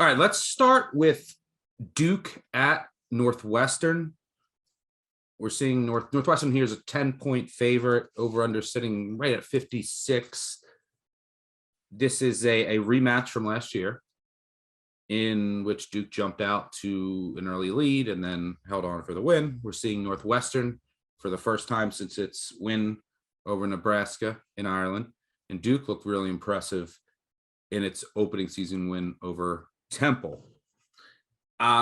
All right, let's start with Duke at Northwestern. We're seeing Northwestern here is a 10-point favorite, over under sitting right at 56. This is a rematch from last year in which Duke jumped out to an early lead and then held on for the win. We're seeing Northwestern for the first time since its win over Nebraska in Ireland. And Duke looked really impressive in its opening season win over Temple.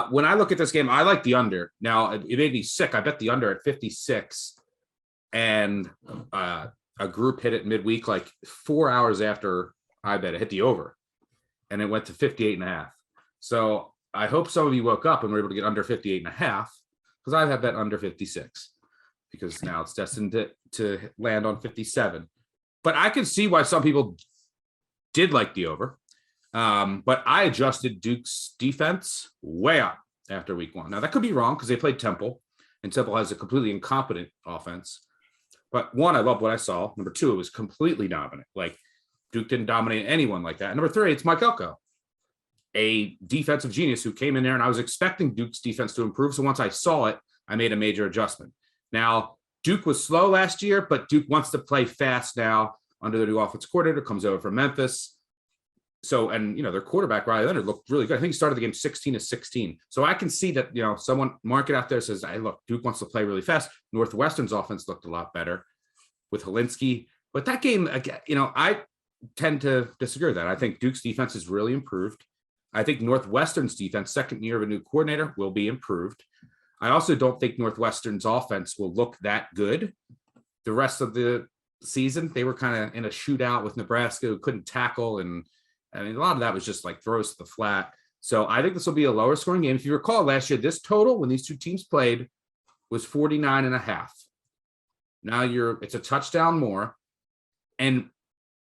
When I look at this game, I like the under. Now, it made me sick. I bet the under at 56, and a group hit it midweek, like 4 hours after I bet it hit the over, and it went to 58.5. So I hope some of you woke up and were able to get under 58.5, because I have bet under 56, because now it's destined to land on 57. But I can see why some people did like the over. But I adjusted Duke's defense way up after week one. Now, that could be wrong because they played Temple, and Temple has a completely incompetent offense. But one, I love what I saw. Number two, it was completely dominant. Like, Duke didn't dominate anyone like that. And number three, it's Mike Elko, a defensive genius who came in there, and I was expecting Duke's defense to improve. So once I saw it, I made a major adjustment. Now, Duke was slow last year, but Duke wants to play fast now under the new offensive coordinator, comes over from Memphis. So, and, their quarterback, Riley Leonard, looked really good. I think he started the game 16-16. So I can see that, someone market out there says, hey, look, Duke wants to play really fast. Northwestern's offense looked a lot better with Helinski. But that game, I tend to disagree with that. I think Duke's defense is really improved. I think Northwestern's defense, second year of a new coordinator, will be improved. I also don't think Northwestern's offense will look that good the rest of the season. They were kind of in a shootout with Nebraska, who couldn't tackle, and a lot of that was just like throws to the flat. So I think this will be a lower scoring game. If you recall last year, this total when these two teams played was 49.5. Now it's a touchdown more. And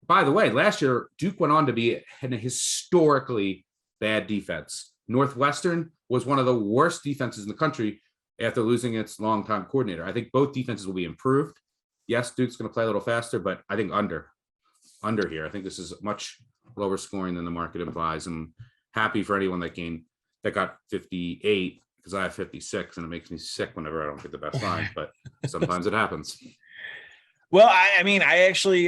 by the way, last year, Duke went on to be in a historically bad defense. Northwestern was one of the worst defenses in the country after losing its longtime coordinator. I think both defenses will be improved. Yes, Duke's going to play a little faster, but I think under here. I think this is much lower scoring than the market implies. I'm happy for anyone that got 58, because I have 56, and it makes me sick whenever I don't get the best lines, but sometimes it happens. Well, I actually,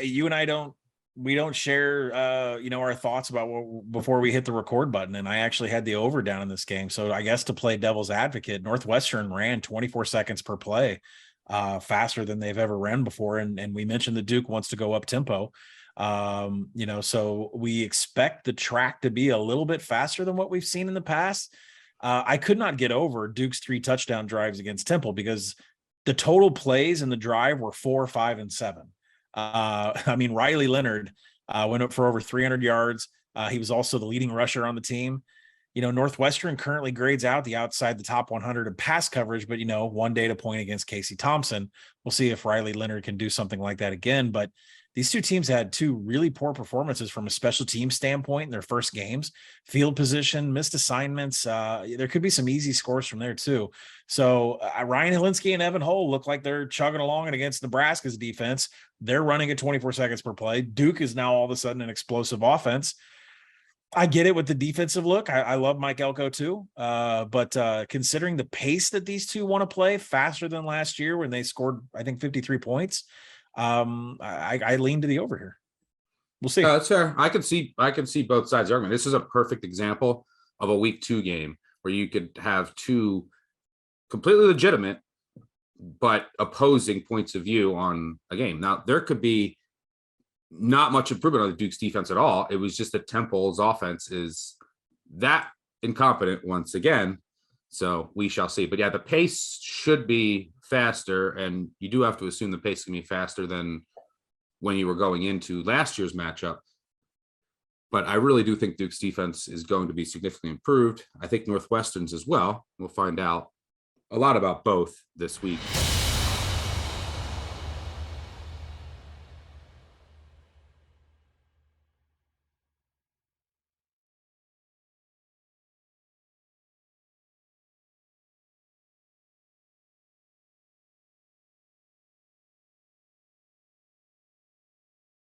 you and I don't share, our thoughts about before we hit the record button. And I actually had the over down in this game. So I guess to play devil's advocate, Northwestern ran 24 seconds per play, faster than they've ever ran before. And we mentioned that Duke wants to go up tempo. So we expect the track to be a little bit faster than what we've seen in the past. I could not get over Duke's 3 touchdown drives against Temple, because the total plays in the drive were 4, 5, and 7. Riley Leonard went up for over 300 yards. He was also the leading rusher on the team. Northwestern currently grades out outside the top 100 in pass coverage, but, one data point against Casey Thompson. We'll see if Riley Leonard can do something like that again. But these two teams had 2 really poor performances from a special team standpoint in their first games. Field position, missed assignments. There could be some easy scores from there too. So Ryan Helinski and Evan Hull look like they're chugging along, and against Nebraska's defense, they're running at 24 seconds per play. Duke is now all of a sudden an explosive offense. I get it with the defensive look. I love Mike Elko too. But considering the pace that these two want to play, faster than last year when they scored, I think, 53 points, I lean to the over here. We'll see. That's fair. I can see both sides of the argument. This is a perfect example of a week 2 game where you could have 2 completely legitimate but opposing points of view on a game. Now, there could be not much improvement on the Duke's defense at all. It was just that Temple's offense is that incompetent once again. So we shall see. But yeah, the pace should be faster, and you do have to assume the pace can be faster than when you were going into last year's matchup. But I really do think Duke's defense is going to be significantly improved. I think Northwestern's as well. We'll find out a lot about both this week.